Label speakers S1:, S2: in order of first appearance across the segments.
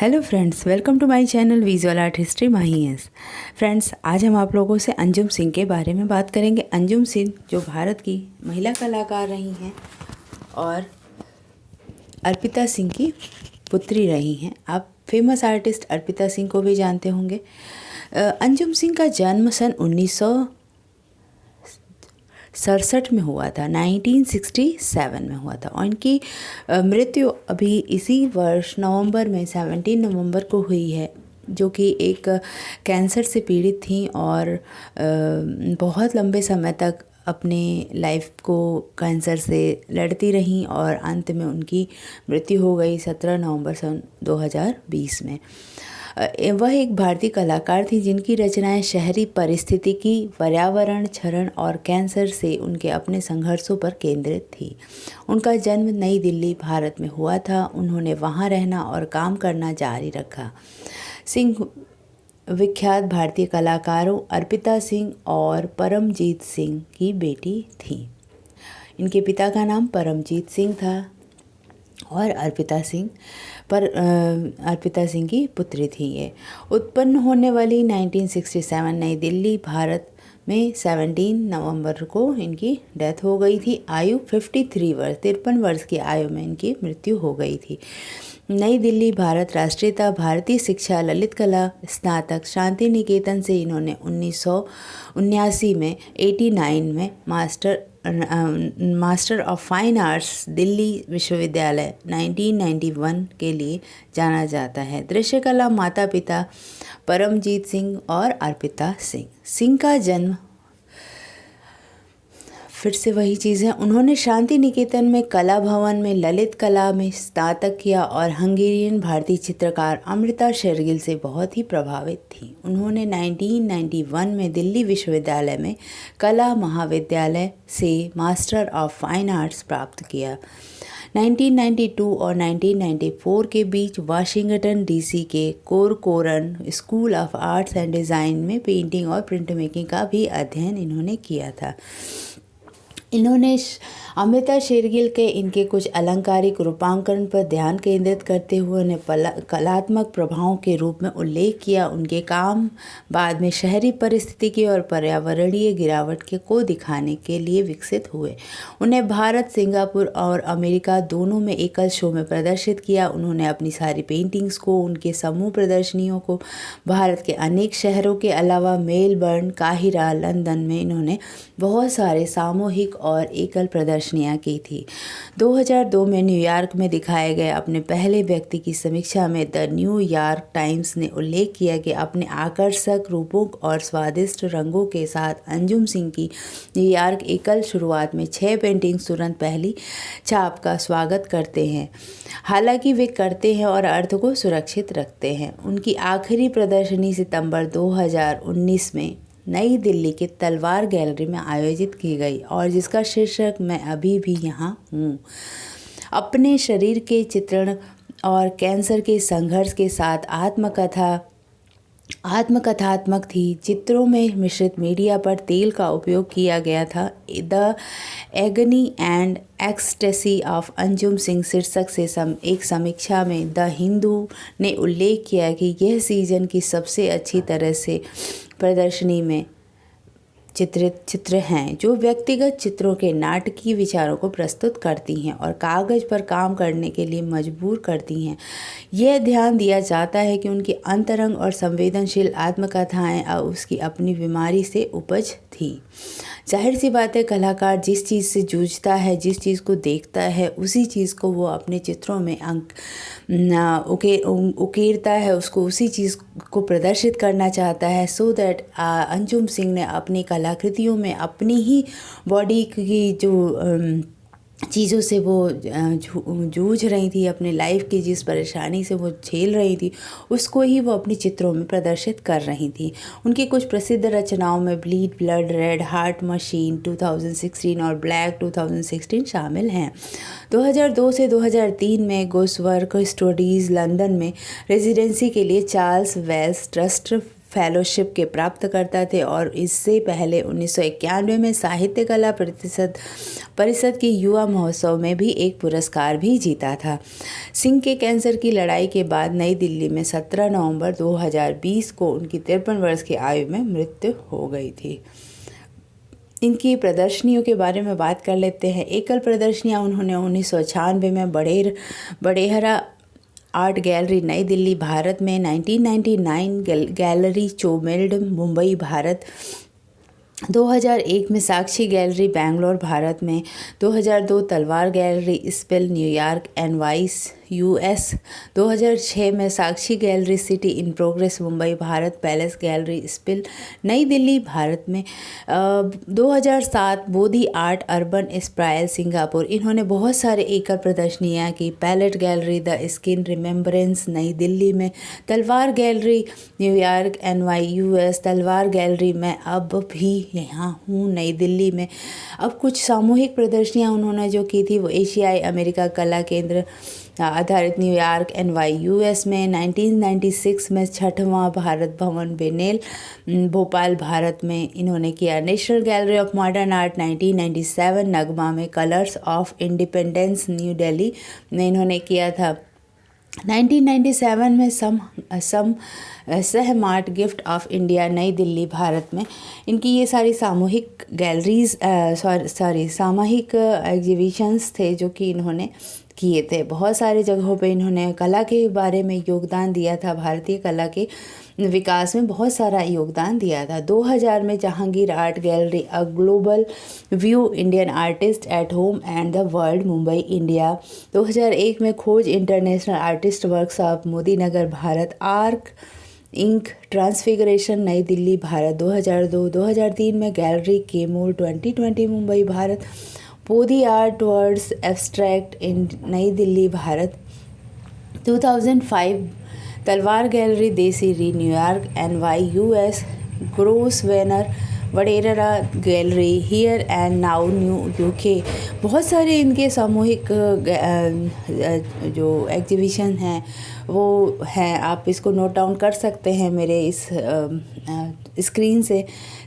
S1: Hello friends, welcome to my channel visual art history माहीएस। Friends, आज हम आप लोगों से अंजुम सिंह के बारे में बात करेंगे। अंजुम सिंह जो भारत की महिला कलाकार रही हैं और अर्पिता सिंह की पुत्री रही हैं। आप फेमस आर्टिस्ट अर्पिता सिंह को भी जानते होंगे। अंजुम सिंह का जन्म सन 1967 में हुआ था, 1967 में हुआ था और इनकी मृत्यु अभी इसी वर्ष नवंबर में 17 नवंबर को हुई है, जो कि एक कैंसर से पीड़ित थी और बहुत लंबे समय तक अपने लाइफ को कैंसर से लड़ती रहीं और अंत में उनकी मृत्यु हो गई 17 नवंबर सन 2020 में। वह एक भारतीय कलाकार थी जिनकी रचनाएं शहरी परिस्थितिकी, पर्यावरण क्षरण और कैंसर से उनके अपने संघर्षों पर केंद्रित थी। उनका जन्म नई दिल्ली, भारत में हुआ था। उन्होंने वहां रहना और काम करना जारी रखा। सिंह विख्यात भारतीय कलाकारों अर्पिता सिंह और परमजीत सिंह की बेटी थी। इनके पिता का नाम परमजीत सिंह था और अर्पिता सिंह की पुत्री थी। ये उत्पन्न होने वाली 1967 नई दिल्ली, भारत में 17 नवंबर को इनकी डेथ हो गई थी। आयु 53 वर्ष की आयु में इनकी मृत्यु हो गई थी। नई दिल्ली, भारत। राष्ट्रीयता भारतीय शिक्षा, ललित कला स्नातक। शांति निकेतन से इन्होंने 1979 में 89 में master of fine arts Delhi विश्वविद्यालय 1991 के लिए जाना जाता है। दृश्य कला माता पिता परमजीत सिंह और अर्पिता सिंह। सिंह का जन्म फिर से वही चीज़ है। उन्होंने शांति निकेतन में कला भवन में ललित कला में स्नातक किया और हंगेरियन भारतीय चित्रकार अमृता शेरगिल से बहुत ही प्रभावित थी। उन्होंने 1991 में दिल्ली विश्वविद्यालय में कला महाविद्यालय से मास्टर ऑफ फाइन आर्ट्स प्राप्त किया। 1992 और 1994 के बीच वाशिंगटन डीसी के Corcoran school of arts and design में पेंटिंग और प्रिंट मेकिंग का भी अध्ययन इन्होंने किया था। इन्होंने अमृता शेरगिल के इनके कुछ अलंकारिक रूपांकन पर ध्यान केंद्रित करते हुए उन्हें कलात्मक प्रभावों के रूप में उल्लेख किया। उनके काम बाद में शहरी परिस्थितिकी और पर्यावरणीय गिरावट को दिखाने के लिए विकसित हुए। उन्हें भारत, सिंगापुर और अमेरिका दोनों में एकल शो में प्रदर्शित किया। उन्होंने अपनी सारी पेंटिंग्स को, उनके समूह प्रदर्शनियों को भारत के अनेक शहरों के अलावा मेलबर्न, काहिरा, लंदन में इन्होंने बहुत सारे सामूहिक और एकल प्रदर्शनियां की थी। 2002 में न्यूयॉर्क में दिखाए गए अपने पहले व्यक्ति की समीक्षा में द न्यूयॉर्क टाइम्स ने उल्लेख किया कि अपने आकर्षक रूपों और स्वादिष्ट रंगों के साथ अंजुम सिंह की न्यूयॉर्क एकल शुरुआत में 6 पेंटिंग्स तुरंत पहली छाप का स्वागत करते हैं। हालांकि वे करते हैं और अर्थ को सुरक्षित रखते हैं। उनकी आखिरी प्रदर्शनी सितंबर 2019 में नई दिल्ली के तलवार गैलरी में आयोजित की गई और जिसका शीर्षक मैं अभी भी यहाँ हूँ अपने शरीर के चित्रण और कैंसर के संघर्ष के साथ आत्मकथात्मक थी। चित्रों में मिश्रित मीडिया पर तेल का उपयोग किया गया था। The agony and ecstasy of Anjum Singh शीर्षक से एक समीक्षा में द हिंदू ने उल्लेख किया कि यह सीजन की सबसे अच्छी तरह से प्रदर्शनी में चित्रित चित्र हैं जो व्यक्तिगत चित्रों के नाटकीय विचारों को प्रस्तुत करती हैं और कागज़ पर काम करने के लिए मजबूर करती हैं। यह ध्यान दिया जाता है कि उनकी अंतरंग और संवेदनशील आत्मकथाएं उसकी अपनी बीमारी से उपज थी। जाहिर सी बात है, कलाकार जिस चीज़ से जूझता है, जिस चीज़ को देखता है, उसी चीज़ को वो अपने चित्रों में उकेरता है, उसको उसी चीज़ को प्रदर्शित करना चाहता है। सो दैट अंजुम सिंह ने अपनी कलाकृतियों में अपनी ही बॉडी की जो चीज़ों से वो जूझ रही थी, अपने लाइफ की जिस परेशानी से वो झेल रही थी, उसको ही वो अपने चित्रों में प्रदर्शित कर रही थी। उनकी कुछ प्रसिद्ध रचनाओं में bleed blood, red heart machine 2016 और ब्लैक 2016 शामिल हैं। 2002 से 2003 में गोसवर्क स्टडीज़ लंदन में रेजिडेंसी के लिए चार्ल्स वेल्स ट्रस्ट फेलोशिप के प्राप्तकर्ता थे और इससे पहले 1991 में साहित्य कला परिषद के युवा महोत्सव में भी एक पुरस्कार भी जीता था। सिंह के कैंसर की लड़ाई के बाद नई दिल्ली में 17 नवंबर 2020 को उनकी 53 वर्ष की आयु में मृत्यु हो गई थी। इनकी प्रदर्शनियों के बारे में बात कर लेते हैं। एकल प्रदर्शनियाँ उन्होंने 1996 में बड़ेहरा आर्ट गैलरी नई दिल्ली भारत में, 1999 गैलरी चोमेल्ड मुंबई भारत, 2001 में साक्षी गैलरी बेंगलोर भारत में, 2002 तलवार गैलरी स्पिल न्यूयॉर्क NY US, 2006 में Sakshi gallery city in progress Mumbai Bharat, palace gallery स्पिल नई दिल्ली भारत में, 2007 बोधि आर्ट अर्बन स्प्राइल सिंगापुर। इन्होंने बहुत सारे एकल प्रदर्शनियाँ की। Palette gallery the skin remembrance Nai Delhi में, तलवार गैलरी न्यूयॉर्क NY US, तलवार गैलरी मैं अब भी यहाँ हूँ नई दिल्ली में। अब कुछ सामूहिक प्रदर्शनियाँ उन्होंने जो की थी वो एशियाई अमेरिका कला केंद्र आधारित न्यूयॉर्क NY US में, 1996 में छठवां भारत भवन बेनेल भोपाल भारत में इन्होंने किया। National gallery of modern art 1997 नगमा में, colours of independence new Delhi में इन्होंने किया था। 1997 में सहमार्ट गिफ्ट ऑफ इंडिया नई दिल्ली भारत में। इनकी ये सारी सामूहिक गैलरीज सामूहिक एग्जीबिशंस थे जो कि इन्होंने किए थे। बहुत सारे जगहों पे इन्होंने कला के बारे में योगदान दिया था। भारतीय कला के विकास में बहुत सारा योगदान दिया था। 2000 में Jehangir art gallery a global view Indian artist at home and the world Mumbai India. 2001 में Khoj international artist workshop Modi Nagar Bharat, arc ink transfiguration Nai Delhi Bharat 2002। 2003 में गैलरी केमोल 2020 Mumbai Bharat, Bodhi art words abstract in Nai Delhi Bharat. 2005 Talwar gallery desi री New York NY US, Grosvenor Vadehra gallery here and now new UK। बहुत सारे इनके सामूहिक जो exhibition हैं वो हैं, आप इसको नोट डाउन कर सकते हैं मेरे इस स्क्रीन से।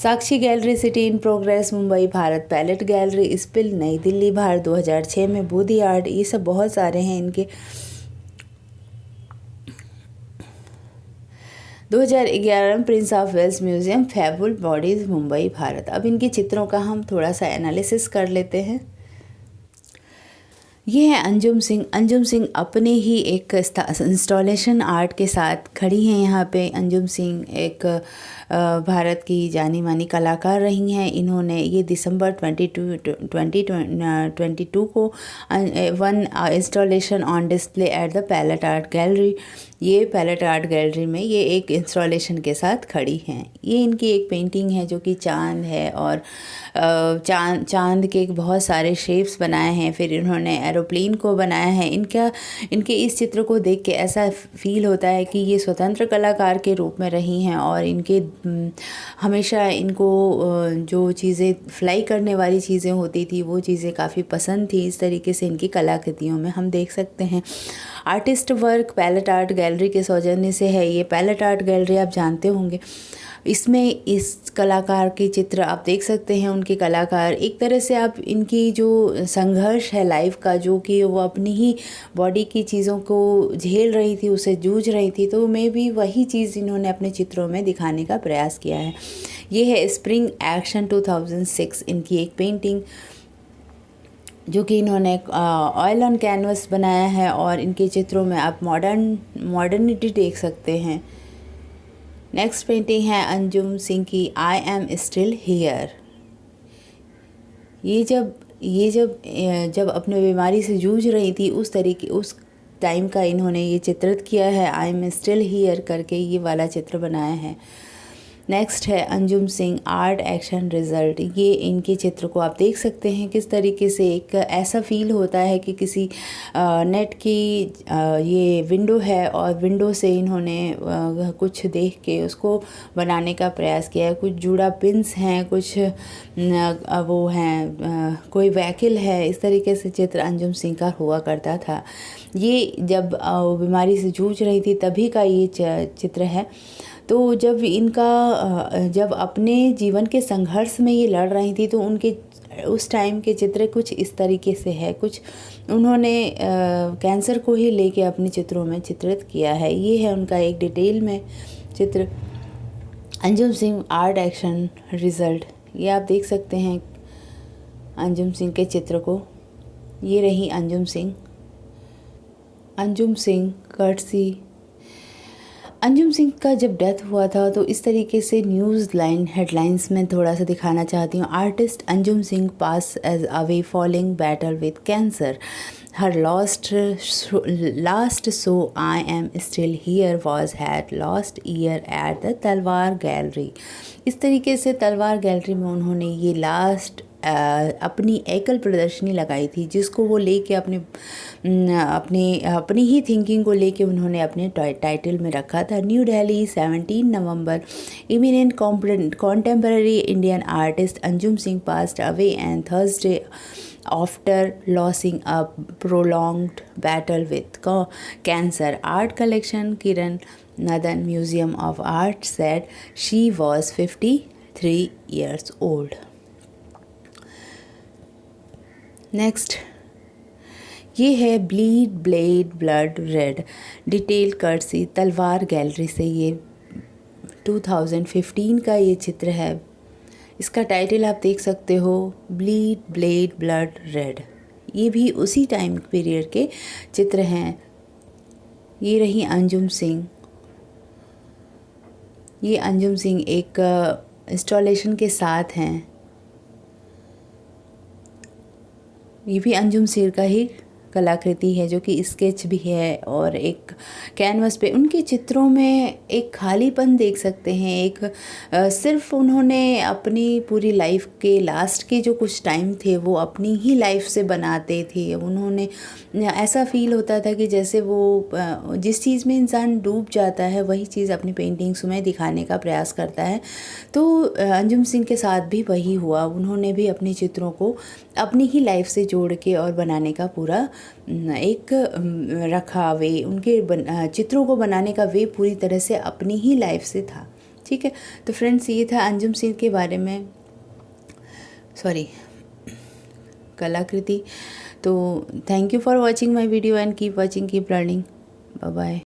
S1: Sakshi gallery city in progress Mumbai Bharat, palette gallery स्पिल नई दिल्ली भारत 2006 में, बोधि आर्ट, ये सब बहुत सारे हैं इनके। 2011 में Prince of Wales museum fable bodies Mumbai Bharat. अब इनके चित्रों का हम थोड़ा सा एनालिसिस कर लेते हैं। ये है अंजुम सिंह। अंजुम सिंह अपने ही एक इंस्टॉलेशन आर्ट के साथ खड़ी हैं यहाँ पे। अंजुम सिंह एक भारत की जानी मानी कलाकार रही हैं। इन्होंने ये दिसंबर 2022 को one installation on display at the palette art gallery. ये पैलेट आर्ट गैलरी में ये एक इंस्टॉलेशन के साथ खड़ी हैं। ये इनकी एक पेंटिंग है जो कि चांद है और चांद के बहुत सारे शेप्स बनाए हैं। फिर इन्होंने एरोप्लेन को बनाया है। इनके इस चित्र को देख के ऐसा फील होता है कि ये स्वतंत्र कलाकार के रूप में रही हैं और इनके हमेशा इनको जो चीज़ें फ्लाई करने वाली चीज़ें होती थी वो चीज़ें काफ़ी पसंद थी। इस तरीके से इनकी कलाकृतियों में हम देख सकते हैं। Artist work palette art gallery के सौजन्य से है। ये पैलेट आर्ट गैलरी आप जानते होंगे। इसमें इस कलाकार के चित्र आप देख सकते हैं। उनके कलाकार एक तरह से आप इनकी जो संघर्ष है लाइफ का, जो कि वो अपनी ही बॉडी की चीज़ों को झेल रही थी, उसे जूझ रही थी, तो मैं भी वही चीज़ इन्होंने अपने चित्रों में दिखाने का प्रयास किया है। ये है स्प्रिंग एक्शन 2006 इनकी एक पेंटिंग जो कि इन्होंने ऑयल ऑन कैनवस बनाया है और इनके चित्रों में आप मॉडर्निटी देख सकते हैं। नेक्स्ट पेंटिंग है अंजुम सिंह की आई एम स्टिल हियर। ये जब अपने बीमारी से जूझ रही थी उस टाइम का इन्होंने ये चित्रित किया है। आई एम स्टिल हियर करके ये वाला चित्र बनाया है। नेक्स्ट है Anjum Singh art action result. ये इनके चित्र को आप देख सकते हैं किस तरीके से एक ऐसा फील होता है कि किसी नेट की ये विंडो है और विंडो से इन्होंने कुछ देख के उसको बनाने का प्रयास किया है। कुछ जुड़ा पिंस हैं, कुछ वो हैं, कोई व्हीकल है। इस तरीके से चित्र अंजुम सिंह का हुआ करता था। ये जब बीमारी से जूझ रही थी तभी का ये चित्र है। तो जब अपने जीवन के संघर्ष में ये लड़ रही थी तो उनके उस टाइम के चित्र कुछ इस तरीके से है। कुछ उन्होंने कैंसर को ही लेके अपने चित्रों में चित्रित किया है। ये है उनका एक डिटेल में चित्र। Anjum Singh art action result, ये आप देख सकते हैं अंजुम सिंह के चित्र को। ये रही अंजुम सिंह कर्टसी। अंजुम सिंह का जब डेथ हुआ था तो इस तरीके से हेडलाइंस में थोड़ा सा दिखाना चाहती हूँ। Artist Anjum Singh passes away following battle with cancer. Her last show I am still here was had last year at the Talwar gallery. इस तरीके से तलवार गैलरी में उन्होंने ये लास्ट अपनी एकल प्रदर्शनी लगाई थी, जिसको वो लेके अपनी ही थिंकिंग को लेके उन्होंने अपने टाइटल में रखा था। न्यू दिल्ली 17 नवंबर। Eminent contemporary Indian artist Anjum Singh passed away on Thursday after losing a prolonged battle with cancer. Art collection Kiran Nadan Museum of Art said she was 53 years old. Next ये है bleed blade blood red detail courtesy तलवार gallery से। ये 2015 का ये चित्र है। इसका टाइटल आप देख सकते हो, ब्लीड ब्लेड ब्लड रेड। ये भी उसी टाइम पीरियड के चित्र हैं। ये रही अंजुम सिंह। ये अंजुम सिंह एक इंस्टॉलेशन के साथ हैं। ये भी अंजुम सिंह का ही कलाकृति है, जो कि स्केच भी है और एक कैनवस पे। उनके चित्रों में एक खालीपन देख सकते हैं। एक सिर्फ उन्होंने अपनी पूरी लाइफ के लास्ट के जो कुछ टाइम थे वो अपनी ही लाइफ से बनाते थे। उन्होंने ऐसा फील होता था कि जैसे वो जिस चीज़ में इंसान डूब जाता है वही चीज़ अपनी पेंटिंग्स में दिखाने का प्रयास करता है। तो अंजुम सिंह के साथ भी वही हुआ। उन्होंने भी अपने चित्रों को अपनी ही लाइफ से जोड़ के और बनाने का पूरा एक रखा वे। उनके चित्रों को बनाने का वे पूरी तरह से अपनी ही लाइफ से था। ठीक है, तो फ्रेंड्स ये था अंजुम सिंह के बारे में, कलाकृति। तो thank you for watching my video and keep watching, keep learning. Bye bye.